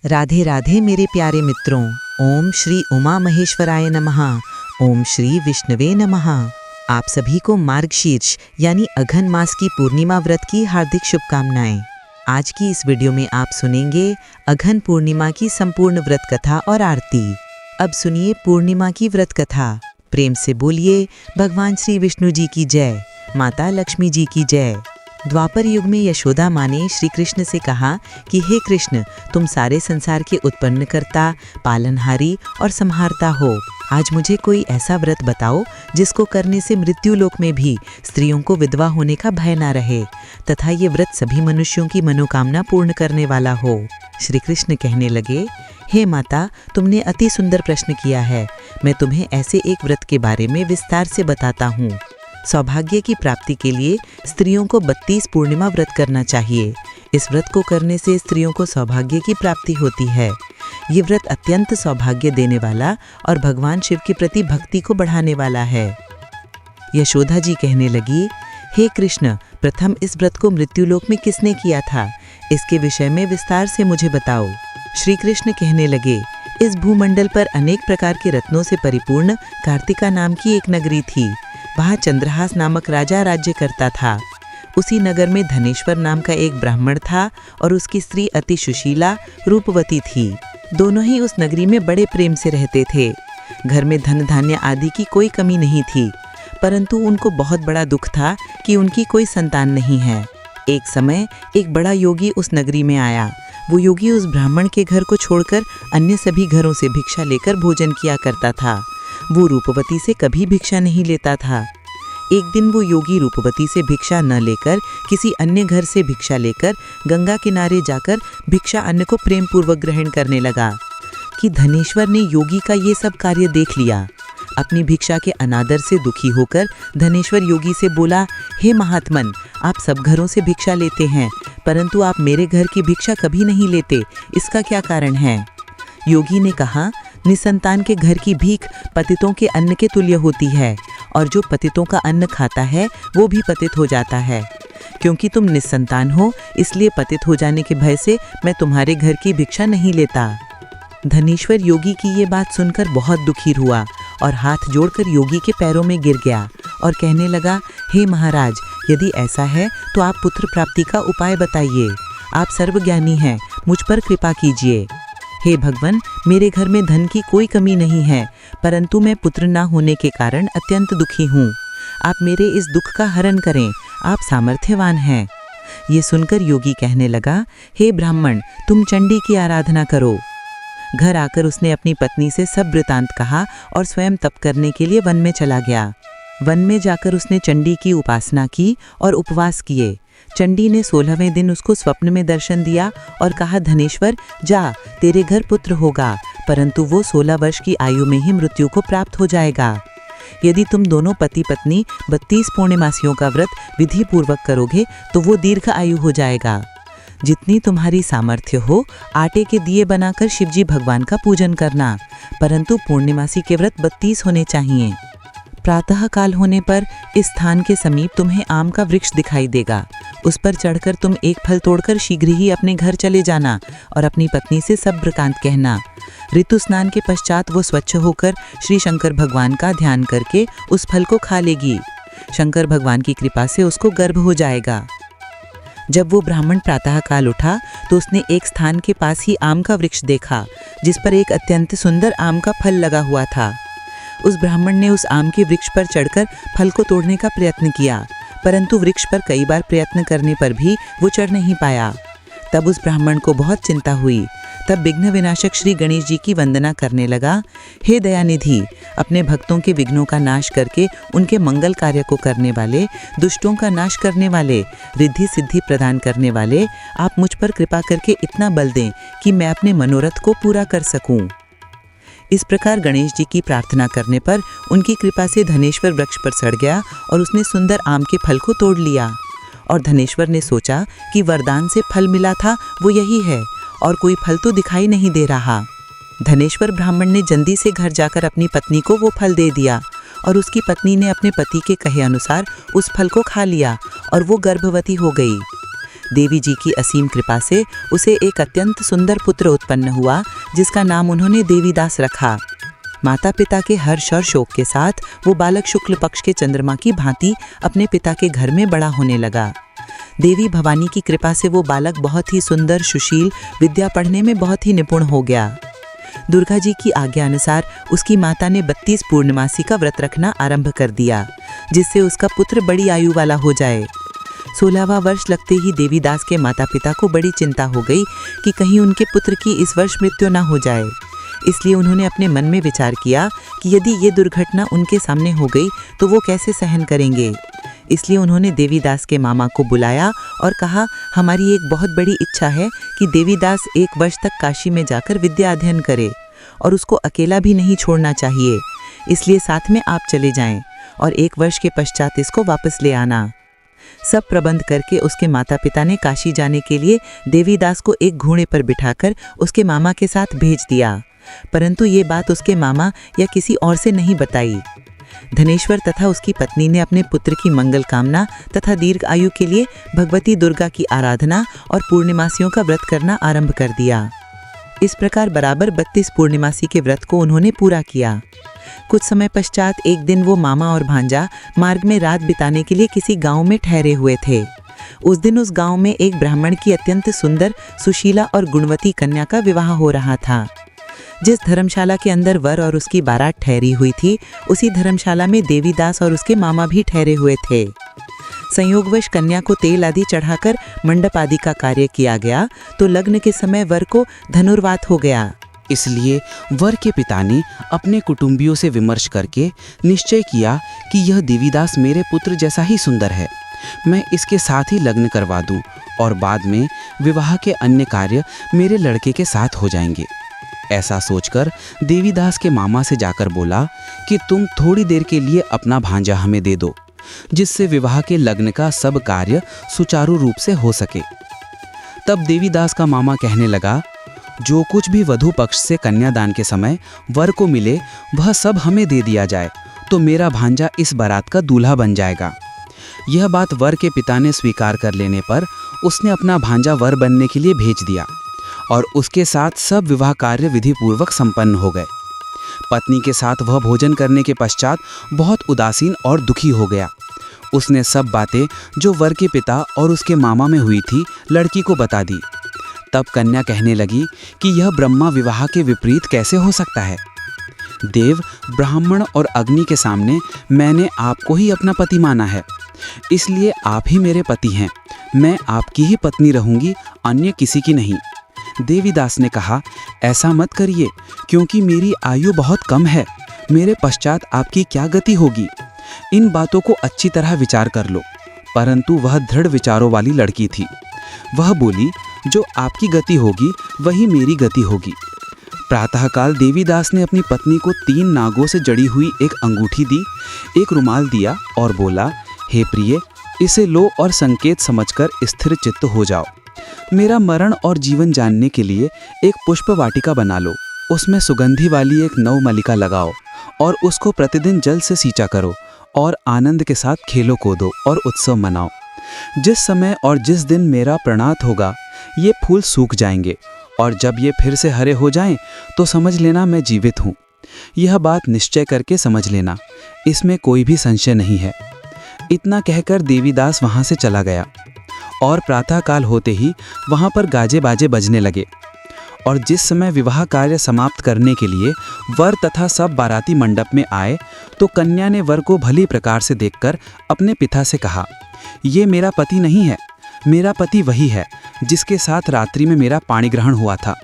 राधे राधे मेरे प्यारे मित्रों। ओम श्री उमा महेश्वराय नमः। ओम श्री विष्णुवे नमः। आप सभी को मार्गशीर्ष यानी अघन मास की पूर्णिमा व्रत की हार्दिक शुभकामनाएं। आज की इस वीडियो में आप सुनेंगे अघन पूर्णिमा की संपूर्ण व्रत कथा और आरती। अब सुनिए पूर्णिमा की व्रत कथा। प्रेम से बोलिए भगवान श्री विष्णु जी की जय, माता लक्ष्मी जी की जय। द्वापर युग में यशोदा माँ ने श्री कृष्ण से कहा कि हे कृष्ण, तुम सारे संसार के उत्पन्नकर्ता, पालनहारी और संहारता हो। आज मुझे कोई ऐसा व्रत बताओ जिसको करने से मृत्यु लोक में भी स्त्रियों को विधवा होने का भय ना रहे तथा ये व्रत सभी मनुष्यों की मनोकामना पूर्ण करने वाला हो। श्री कृष्ण कहने लगे, हे माता, तुमने अति सुंदर प्रश्न किया है। मैं तुम्हें ऐसे एक व्रत के बारे में विस्तार से बताता हूँ। सौभाग्य की प्राप्ति के लिए स्त्रियों को 32 पूर्णिमा व्रत करना चाहिए। इस व्रत को करने से स्त्रियों को सौभाग्य की प्राप्ति होती है। ये व्रत अत्यंत सौभाग्य देने वाला और भगवान शिव के प्रति भक्ति को बढ़ाने वाला है। यशोदा जी कहने लगी, हे कृष्ण, प्रथम इस व्रत को मृत्युलोक में किसने किया था? इसके विषय में विस्तार से मुझे बताओ। श्री कृष्ण कहने लगे, इस भूमंडल पर अनेक प्रकार के रत्नों से परिपूर्ण कार्तिका नाम की एक नगरी थी। वहाँ चंद्रहास नामक राजा राज्य करता था। उसी नगर में धनेश्वर नाम का एक ब्राह्मण था और उसकी स्त्री अति सुशीला रूपवती थी। दोनों ही उस नगरी में बड़े प्रेम से रहते थे। घर में धन धान्य आदि की कोई कमी नहीं थी, परंतु उनको बहुत बड़ा दुख था कि उनकी कोई संतान नहीं है। एक समय एक बड़ा योगी उस नगरी में आया। वो योगी उस ब्राह्मण के घर को छोड़कर अन्य सभी घरों से भिक्षा लेकर भोजन किया करता था। वो रूपवती से कभी भिक्षा नहीं लेता था। एक दिन वो योगी रूपवती से भिक्षा न लेकर किसी अन्य घर से भिक्षा लेकर गंगा किनारे जाकर भिक्षा अन्न को प्रेम पूर्वक ग्रहण करने लगा कि धनेश्वर ने योगी का ये सब कार्य देख लिया। अपनी भिक्षा के अनादर से दुखी होकर धनेश्वर योगी से बोला, हे महात्मन, आप सब घरों से भिक्षा लेते हैं, परंतु आप मेरे घर की भिक्षा कभी नहीं लेते, इसका क्या कारण है? योगी ने कहा, निसंतान के घर की भीख पतितों के अन्न के तुल्य होती है, और जो पतितों का अन्न खाता है वो भी पतित हो जाता है। क्योंकि तुम निसंतान हो, इसलिए पतित हो जाने के भय से मैं तुम्हारे घर की भिक्षा नहीं लेता। धनेश्वर योगी की ये बात सुनकर बहुत दुखी हुआ और हाथ जोड़कर योगी के पैरों में गिर गया और कहने लगा, हे महाराज, यदि ऐसा है तो आप पुत्र प्राप्ति का उपाय बताइए। आप सर्वज्ञानी हैं, मुझ पर कृपा कीजिए। हे भगवान, मेरे घर में धन की कोई कमी नहीं है, परंतु मैं पुत्र ना होने के कारण अत्यंत दुखी हूँ। आप मेरे इस दुख का हरण करें, आप सामर्थ्यवान हैं। ये सुनकर योगी कहने लगा, हे ब्राह्मण, तुम चंडी की आराधना करो। घर आकर उसने अपनी पत्नी से सब वृतांत कहा और स्वयं तप करने के लिए वन में चला गया। वन में जाकर उसने चंडी की उपासना की और उपवास किए। चंडी ने 16वें दिन उसको स्वप्न में दर्शन दिया और कहा, धनेश्वर, जा, तेरे घर पुत्र होगा, परंतु वो 16 वर्ष की आयु में ही मृत्यु को प्राप्त हो जाएगा। यदि तुम दोनों पति पत्नी 32 पूर्णिमासियों का व्रत विधि पूर्वक करोगे तो वो दीर्घ आयु हो जाएगा। जितनी तुम्हारी सामर्थ्य हो, आटे के दिए बनाकर शिवजी भगवान का पूजन करना, परंतु पूर्णिमासी के व्रत 32 होने चाहिए। प्रातः काल होने पर इस स्थान के समीप तुम्हें आम का वृक्ष दिखाई देगा। उस पर चढ़कर तुम एक फल तोड़कर शीघ्र ही अपने घर चले जाना और अपनी पत्नी से सब वृतांत कहना। ऋतु स्नान के पश्चात वो स्वच्छ होकर श्री शंकर भगवान का ध्यान करके उस फल को खा लेगी। शंकर भगवान की कृपा से उसको गर्भ हो जाएगा। जब वो ब्राह्मण प्रातः काल उठा तो उसने एक स्थान के पास ही आम का वृक्ष देखा, जिस पर एक अत्यंत सुंदर आम का फल लगा हुआ था। उस ब्राह्मण ने उस आम के वृक्ष पर चढ़कर फल को तोड़ने का प्रयत्न किया, परंतु वृक्ष पर कई बार प्रयत्न करने पर भी वो चढ़ नहीं पाया। तब उस ब्राह्मण को बहुत चिंता हुई। तब विघ्न विनाशक श्री गणेश जी की वंदना करने लगा, हे दयानिधि, अपने भक्तों के विघ्नों का नाश करके उनके मंगल कार्य को करने वाले, दुष्टों का नाश करने वाले, रिद्धि सिद्धि प्रदान करने वाले, आप मुझ पर कृपा करके इतना बल दें कि मैं अपने मनोरथ को पूरा कर सकूं। इस प्रकार गणेश जी की प्रार्थना करने पर उनकी कृपा से धनेश्वर वृक्ष पर चढ़ गया और उसने सुंदर आम के फल को तोड़ लिया। और धनेश्वर ने सोचा कि वरदान से फल मिला था वो यही है और कोई फल तो दिखाई नहीं दे रहा। धनेश्वर ब्राह्मण ने जल्दी से घर जाकर अपनी पत्नी को वो फल दे दिया और उसकी पत्नी ने अपने पति के कहे अनुसार उस फल को खा लिया और वो गर्भवती हो गई। देवी जी की असीम कृपा से उसे एक अत्यंत सुंदर पुत्र उत्पन्न हुआ, जिसका नाम उन्होंने देवीदास रखा। माता पिता के हर्ष और शोक के साथ वो बालक शुक्ल पक्ष के चंद्रमा की भांति अपने पिता के घर में बड़ा होने लगा। देवी भवानी की कृपा से वो बालक बहुत ही सुंदर, सुशील, विद्या पढ़ने में बहुत ही निपुण हो गया। दुर्गा जी की आज्ञा अनुसार उसकी माता ने 32 पूर्णमासी का व्रत रखना आरंभ कर दिया, जिससे उसका पुत्र बड़ी आयु वाला हो जाए। 16वां वर्ष लगते ही देवीदास के माता पिता को बड़ी चिंता हो गई कि कहीं उनके पुत्र की इस वर्ष मृत्यु न हो जाए। इसलिए उन्होंने अपने मन में विचार किया कि यदि ये दुर्घटना उनके सामने हो गई तो वो कैसे सहन करेंगे। इसलिए उन्होंने देवीदास के मामा को बुलाया और कहा, हमारी एक बहुत बड़ी इच्छा है कि देवीदास 1 वर्ष तक काशी में जाकर विद्या अध्ययन करे और उसको अकेला भी नहीं छोड़ना चाहिए। इसलिए साथ में आप चले जाएं और 1 वर्ष के पश्चात इसको वापस ले आना। सब प्रबंध करके उसके माता पिता ने काशी जाने के लिए देवीदास को एक घोड़े पर बिठाकर उसके मामा के साथ भेज दिया, परंतु ये बात उसके मामा या किसी और से नहीं बताई। धनेश्वर तथा उसकी पत्नी ने अपने पुत्र की मंगल कामना तथा दीर्घ आयु के लिए भगवती दुर्गा की आराधना और पूर्णिमासियों का व्रत करना आरंभ कर दिया। इस प्रकार बराबर 32 पूर्णिमासी के व्रत को उन्होंने पूरा किया। कुछ समय पश्चात एक दिन वो मामा और भांजा मार्ग में रात बिताने के लिए किसी गांव में ठहरे हुए थे। उस दिन उस गांव में एक ब्राह्मण की अत्यंत सुंदर, सुशीला और गुणवती कन्या का विवाह हो रहा था। जिस धर्मशाला के अंदर वर और उसकी बारात ठहरी हुई थी, उसी धर्मशाला में देवीदास और उसके मामा भी ठहरे हुए थे। संयोगवश कन्या को तेल आदि चढ़ाकर मंडप आदि का कार्य किया गया तो लग्न के समय वर को धनुर्वात हो गया। इसलिए वर के पिता ने अपने कुटुंबियों से विमर्श करके निश्चय किया कि यह देवीदास मेरे पुत्र जैसा ही सुंदर है, मैं इसके साथ ही लग्न करवा दूं और बाद में विवाह के अन्य कार्य मेरे लड़के के साथ हो जाएंगे। ऐसा सोचकर देवीदास के मामा से जाकर बोला कि तुम थोड़ी देर के लिए अपना भांजा हमें दे दो, जिससे विवाह के लग्न का सब कार्य सुचारू रूप से हो सके। तब देवीदास का मामा कहने लगा, जो कुछ भी वधू पक्ष से कन्यादान के समय वर को मिले वह सब हमें दे दिया जाए तो मेरा भांजा इस बारात का दूल्हा बन जाएगा। यह बात वर के पिता ने स्वीकार कर लेने पर उसने अपना भांजा वर बनने के लिए भेज दिया और उसके साथ सब विवाह कार्य विधि पूर्वक संपन्न हो गए। पत्नी के साथ वह भोजन करने के पश्चात बहुत उदासीन और दुखी हो गया। उसने सब बातें जो वर के पिता और उसके मामा में हुई थी लड़की को बता दी। तब कन्या कहने लगी कि यह ब्रह्मा विवाह के विपरीत कैसे हो सकता है। देव, ब्राह्मण और अग्नि के सामने मैंने आपको ही अपना पति माना है, इसलिए आप ही मेरे पति हैं। मैं आपकी ही पत्नी रहूंगी, अन्य किसी की नहीं। देवीदास ने कहा, ऐसा मत करिए, क्योंकि मेरी आयु बहुत कम है। मेरे पश्चात आपकी क्या गति होगी। इन बातों को अच्छी तरह विचार कर लो। परंतु वह दृढ़ विचारों वाली लड़की थी। वह बोली, जो आपकी गति होगी वही मेरी गति होगी। प्रातःकाल देवीदास ने अपनी पत्नी को 3 नागों से जड़ी हुई एक अंगूठी दी, एक रुमाल दिया और बोला, हे प्रिय, इसे लो और संकेत समझकर स्थिर चित्त हो जाओ। मेरा मरण और जीवन जानने के लिए एक पुष्प वाटिका बना लो, उसमें सुगंधी वाली एक नवमल्लिका लगाओ और उसको प्रतिदिन जल से सींचा करो और आनंद के साथ खेलो कूदो और उत्सव मनाओ। जिस समय और जिस दिन मेरा प्रणात होगा ये फूल सूख जाएंगे और जब ये फिर से हरे हो जाएं तो समझ लेना मैं जीवित हूँ। यह बात निश्चय करके समझ लेना, इसमें कोई भी संशय नहीं है। इतना कहकर देवीदास वहाँ से चला गया और प्रातःकाल होते ही वहाँ पर गाजे बाजे बजने लगे। और जिस समय विवाह कार्य समाप्त करने के लिए वर तथा सब बाराती मंडप में आए तो कन्या ने वर को भली प्रकार से देखकर अपने पिता से कहा, ये मेरा पति नहीं है, मेरा पति वही है जिसके साथ रात्रि में मेरा पाणी ग्रहण हुआ था।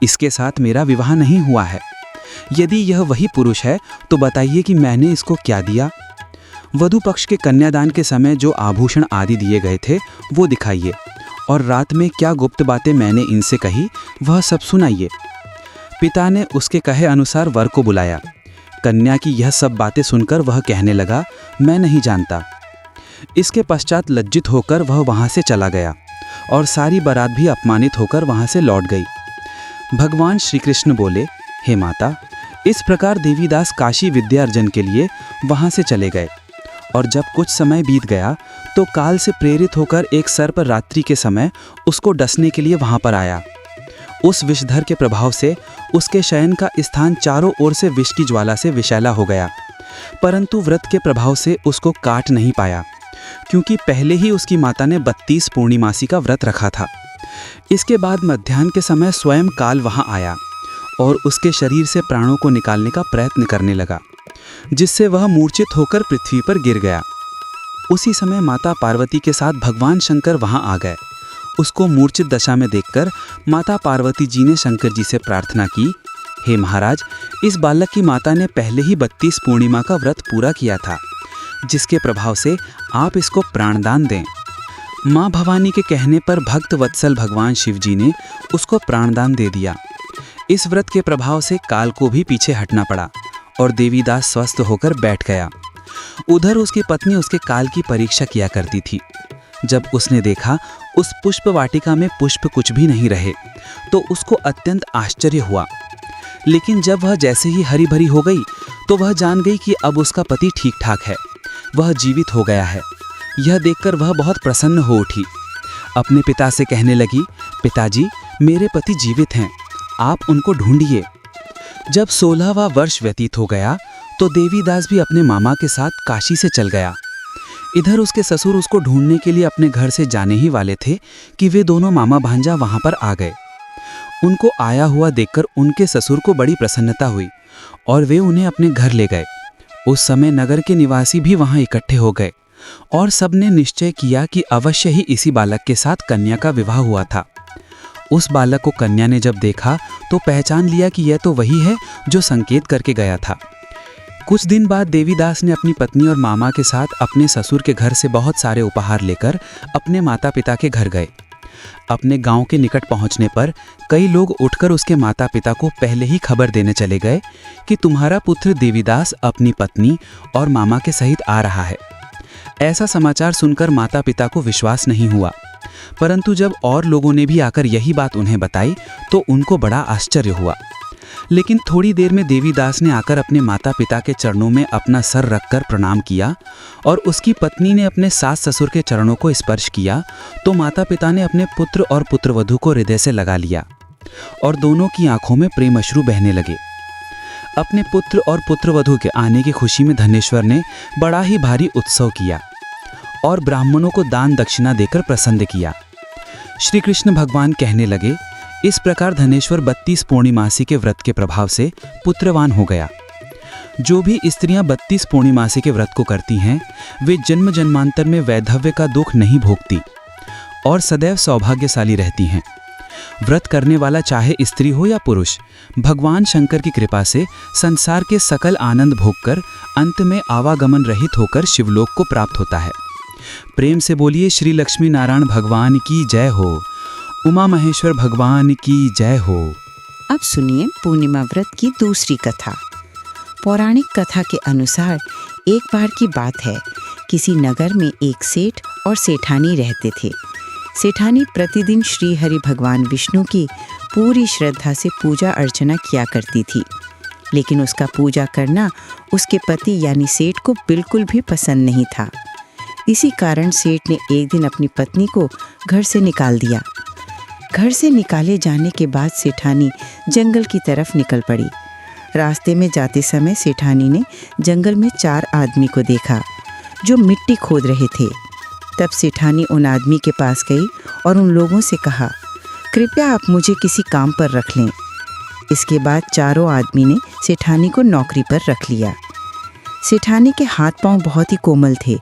इसके साथ मेरा विवाह नहीं हुआ है। यदि यह वही पुरुष है तो बताइए कि मैंने इसको क्या दिया। वधू पक्ष के कन्यादान के समय जो आभूषण आदि दिए गए थे वो दिखाइए और रात में क्या गुप्त बातें मैंने इनसे कही वह सब सुनाइए। पिता ने उसके कहे अनुसार वर को बुलाया। कन्या की यह सब बातें सुनकर वह कहने लगा, मैं नहीं जानता। इसके पश्चात लज्जित होकर वह वहाँ से चला गया और सारी बारात भी अपमानित होकर वहाँ से लौट गई। भगवान श्री कृष्ण बोले, हे माता, इस प्रकार देवीदास काशी विद्या अर्जन के लिए वहाँ से चले गए और जब कुछ समय बीत गया तो काल से प्रेरित होकर एक सर्प रात्रि के समय उसको डसने के लिए वहां पर आया। उस विषधर के प्रभाव से उसके शयन का स्थान चारों ओर से विष की ज्वाला से विषैला हो गया, परंतु व्रत के प्रभाव से उसको काट नहीं पाया, क्योंकि पहले ही उसकी माता ने 32 पूर्णिमासी का व्रत रखा था। इसके बाद मध्याह्न के समय स्वयं काल वहां आया और उसके शरीर से प्राणों को निकालने का प्रयत्न करने लगा, जिससे वह मूर्छित होकर पृथ्वी पर गिर गया। उसी समय माता पार्वती के साथ भगवान शंकर वहां आ गए। उसको मूर्छित दशा में देखकर माता पार्वती जी ने शंकर जी से प्रार्थना की, हे महाराज, इस बालक की माता ने पहले ही 32 पूर्णिमा का व्रत पूरा किया था, जिसके प्रभाव से आप इसको प्राणदान दें। माँ भवानी के कहने पर भक्त वत्सल भगवान शिव जी ने उसको प्राणदान दे दिया। इस व्रत के प्रभाव से काल को भी पीछे हटना पड़ा और देवीदास स्वस्थ होकर बैठ गया। उधर उसकी पत्नी उसके काल की परीक्षा किया करती थी। जब उसने देखा उस पुष्प वाटिका में पुष्प कुछ भी नहीं रहे तो उसको अत्यंत आश्चर्य हुआ, लेकिन जब वह जैसे ही हरी भरी हो गई तो वह जान गई कि अब उसका पति ठीक ठाक है, वह जीवित हो गया है। यह देखकर वह बहुत प्रसन्न हो उठी। अपने पिता से कहने लगी, पिताजी, मेरे पति जीवित हैं, आप उनको ढूंढिए। जब 16वां वर्ष व्यतीत हो गया तो देवीदास भी अपने मामा के साथ काशी से चल गया। इधर उसके ससुर उसको ढूंढने के लिए अपने घर से जाने ही वाले थे कि वे दोनों मामा भांजा वहां पर आ गए। उनको आया हुआ देखकर उनके ससुर को बड़ी प्रसन्नता हुई और वे उन्हें अपने घर ले गए। उस समय नगर के निवासी भी वहां इकट्ठे हो गए और सबने निश्चय किया कि अवश्य ही इसी बालक के साथ कन्या का विवाह हुआ था। उस बालक को कन्या ने जब देखा तो पहचान लिया कि यह तो वही है जो संकेत करके गया था। कुछ दिन बाद देवीदास ने अपनी पत्नी और मामा के साथ अपने ससुर के घर से बहुत सारे उपहार लेकर अपने माता पिता के घर गए। अपने गांव के निकट पहुंचने पर कई लोग उठकर उसके माता पिता को पहले ही खबर देने चले गए कि तुम्हारा पुत्र देवीदास अपनी पत्नी और मामा के सहित आ रहा है। ऐसा समाचार सुनकर माता पिता को विश्वास नहीं हुआ, परंतु जब और लोगों ने भी आकर यही बात उन्हें बताई तो उनको बड़ा आश्चर्य हुआ। लेकिन थोड़ी देर में देवीदास ने आकर अपने माता पिता के चरणों में अपना सर रखकर प्रणाम किया और उसकी पत्नी ने अपने सास ससुर के चरणों को स्पर्श किया तो माता पिता ने अपने पुत्र और पुत्रवधू को हृदय से लगा लिया और दोनों की आंखों में प्रेम अश्रु बहने लगे। अपने पुत्र और पुत्रवधू के आने की खुशी में धनेश्वर ने बड़ा ही भारी उत्सव किया और ब्राह्मणों को दान दक्षिणा देकर प्रसन्न किया। श्री कृष्ण भगवान कहने लगे, इस प्रकार धनेश्वर 32 पूर्णिमासी के व्रत के प्रभाव से पुत्रवान हो गया। जो भी स्त्रियां 32 पूर्णिमासी के व्रत को करती हैं वे जन्म जन्मांतर में वैधव्य का दुख नहीं भोगती और सदैव सौभाग्यशाली रहती हैं। व्रत करने वाला चाहे स्त्री हो या पुरुष, भगवान शंकर की कृपा से संसार के सकल आनंद भोगकर अंत में आवागमन रहित होकर शिवलोक को प्राप्त होता है। प्रेम से बोलिए श्री लक्ष्मी नारायण भगवान की जय हो, उमा महेश्वर भगवान की जय हो। अब सुनिए पूर्णिमा व्रत की दूसरी कथा। पौराणिक कथा के अनुसार एक बार की बात है, किसी नगर में एक सेठ और सेठानी रहते थे। सेठानी प्रतिदिन श्री हरि भगवान विष्णु की पूरी श्रद्धा से पूजा अर्चना किया करती थी, लेकिन उसका पूजा करना उसके पति यानी सेठ को बिल्कुल भी पसंद नहीं था। इसी कारण सेठ ने एक दिन अपनी पत्नी को घर से निकाल दिया। घर से निकाले जाने के बाद सेठानी जंगल की तरफ निकल पड़ी। रास्ते में जाते समय सेठानी ने जंगल में 4 आदमी को देखा जो मिट्टी खोद रहे थे। तब सेठानी उन आदमी के पास गई और उन लोगों से कहा, कृपया आप मुझे किसी काम पर रख लें। इसके बाद चारों आदमी ने सेठानी को नौकरी पर रख लिया। सेठानी के हाथ पांव बहुत ही कोमल थे,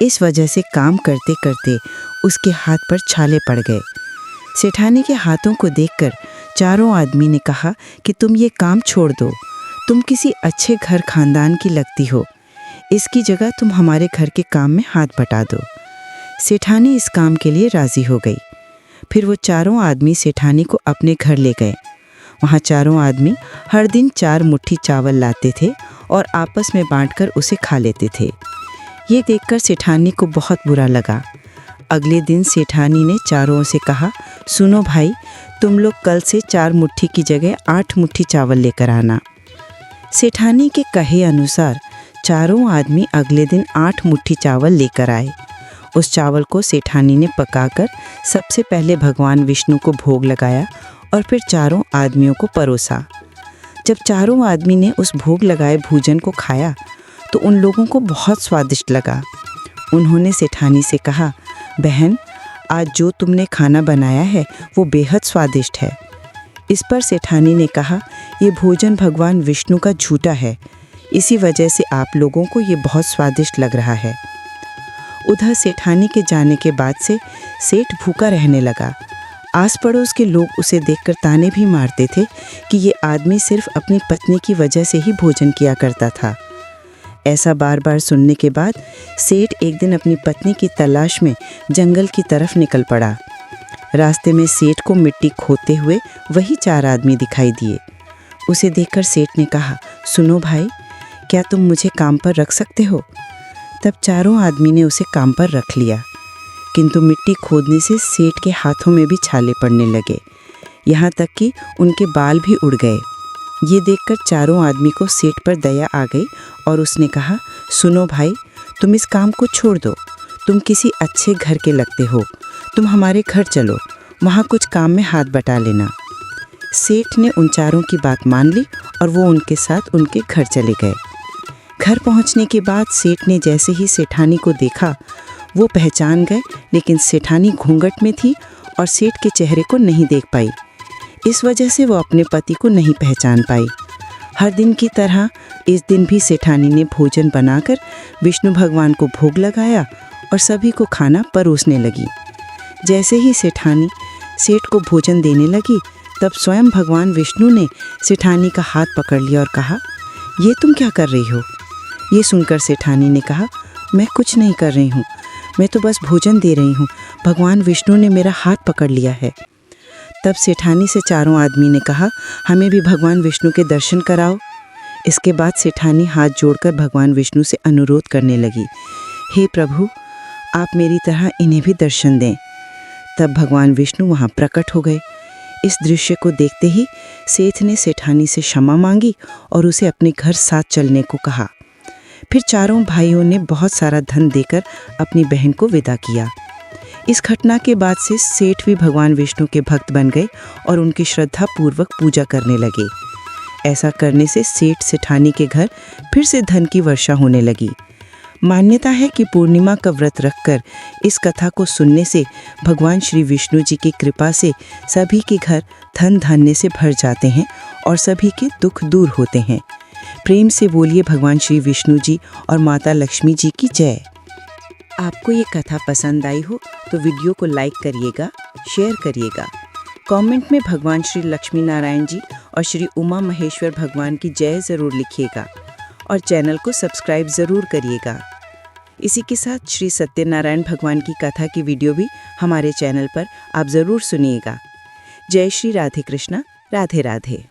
इस वजह से काम करते करते उसके हाथ पर छाले पड़ गए। सेठानी के हाथों को देखकर चारों आदमी ने कहा कि तुम ये काम छोड़ दो, तुम किसी अच्छे घर खानदान की लगती हो, इसकी जगह तुम हमारे घर के काम में हाथ बटा दो। सेठानी इस काम के लिए राजी हो गई। फिर वो चारों आदमी सेठानी को अपने घर ले गए। वहाँ चारों आदमी हर दिन 4 मुट्ठी चावल लाते थे और आपस में बांटकर उसे खा लेते थे। ये देखकर सेठानी को बहुत बुरा लगा। अगले दिन सेठानी ने चारों से कहा, सुनो भाई, तुम लोग कल से 4 मुट्ठी की जगह 8 मुट्ठी चावल लेकर आना। सेठानी के कहे अनुसार चारों आदमी अगले दिन 8 मुट्ठी चावल लेकर आए। उस चावल को सेठानी ने पकाकर सबसे पहले भगवान विष्णु को भोग लगाया और फिर चारों आदमियों को परोसा। जब चारों आदमी ने उस भोग लगाए भोजन को खाया तो उन लोगों को बहुत स्वादिष्ट लगा। उन्होंने सेठानी से कहा, बहन, आज जो तुमने खाना बनाया है वो बेहद स्वादिष्ट है। इस पर सेठानी ने कहा, ये भोजन भगवान विष्णु का झूठा है, इसी वजह से आप लोगों को ये बहुत स्वादिष्ट लग रहा है। उधर सेठानी के जाने के बाद से सेठ भूखा रहने लगा। आस पड़ोस के लोग उसे देखकर ताने भी मारते थे कि ये आदमी सिर्फ अपनी पत्नी की वजह से ही भोजन किया करता था। ऐसा बार बार सुनने के बाद सेठ एक दिन अपनी पत्नी की तलाश में जंगल की तरफ निकल पड़ा। रास्ते में सेठ को मिट्टी खोदते हुए वही 4 आदमी दिखाई दिए। उसे देखकर सेठ ने कहा, सुनो भाई, क्या तुम मुझे काम पर रख सकते हो? तब चारों आदमी ने उसे काम पर रख लिया, किंतु मिट्टी खोदने से सेठ के हाथों में भी छाले पड़ने लगे, यहाँ तक कि उनके बाल भी उड़ गए। ये देखकर चारों आदमी को सेठ पर दया आ गई और उसने कहा, सुनो भाई, तुम इस काम को छोड़ दो, तुम किसी अच्छे घर के लगते हो, तुम हमारे घर चलो, वहाँ कुछ काम में हाथ बटा लेना। सेठ ने उन चारों की बात मान ली और वो उनके साथ उनके घर चले गए। घर पहुँचने के बाद सेठ ने जैसे ही सेठानी को देखा वो पहचान गए, लेकिन सेठानी घूंघट में थी और सेठ के चेहरे को नहीं देख पाई। इस वजह से वो अपने पति को नहीं पहचान पाई। हर दिन की तरह इस दिन भी सेठानी ने भोजन बनाकर विष्णु भगवान को भोग लगाया और सभी को खाना परोसने लगी। जैसे ही सेठानी सेठ को भोजन देने लगी तब स्वयं भगवान विष्णु ने सेठानी का हाथ पकड़ लिया और कहा, ये तुम क्या कर रही हो? ये सुनकर सेठानी ने कहा, मैं कुछ नहीं कर रही हूँ, मैं तो बस भोजन दे रही हूँ, भगवान विष्णु ने मेरा हाथ पकड़ लिया है। तब सेठानी से चारों आदमी ने कहा, हमें भी भगवान विष्णु के दर्शन कराओ। इसके बाद सेठानी हाथ जोड़कर भगवान विष्णु से अनुरोध करने लगी, हे प्रभु, आप मेरी तरह इन्हें भी दर्शन दें। तब भगवान विष्णु वहाँ प्रकट हो गए। इस दृश्य को देखते ही सेठ ने सेठानी से क्षमा मांगी और उसे अपने घर साथ चलने को कहा। फिर चारों भाइयों ने बहुत सारा धन देकर अपनी बहन को विदा किया। इस घटना के बाद से सेठ भी भगवान विष्णु के भक्त बन गए और उनकी श्रद्धा पूर्वक पूजा करने लगे। ऐसा करने से सेठ सेठानी के घर फिर से धन की वर्षा होने लगी। मान्यता है कि पूर्णिमा का व्रत रखकर इस कथा को सुनने से भगवान श्री विष्णु जी की कृपा से सभी के घर धन धान्य से भर जाते हैं और सभी के दुख दूर होते हैं। प्रेम से बोलिए भगवान श्री विष्णु जी और माता लक्ष्मी जी की जय। आपको ये कथा पसंद आई हो तो वीडियो को लाइक करिएगा, शेयर करिएगा, कमेंट में भगवान श्री लक्ष्मी नारायण जी और श्री उमा महेश्वर भगवान की जय ज़रूर लिखिएगा और चैनल को सब्सक्राइब ज़रूर करिएगा। इसी के साथ श्री सत्यनारायण भगवान की कथा की वीडियो भी हमारे चैनल पर आप ज़रूर सुनिएगा। जय श्री राधे कृष्णा, राधे राधे।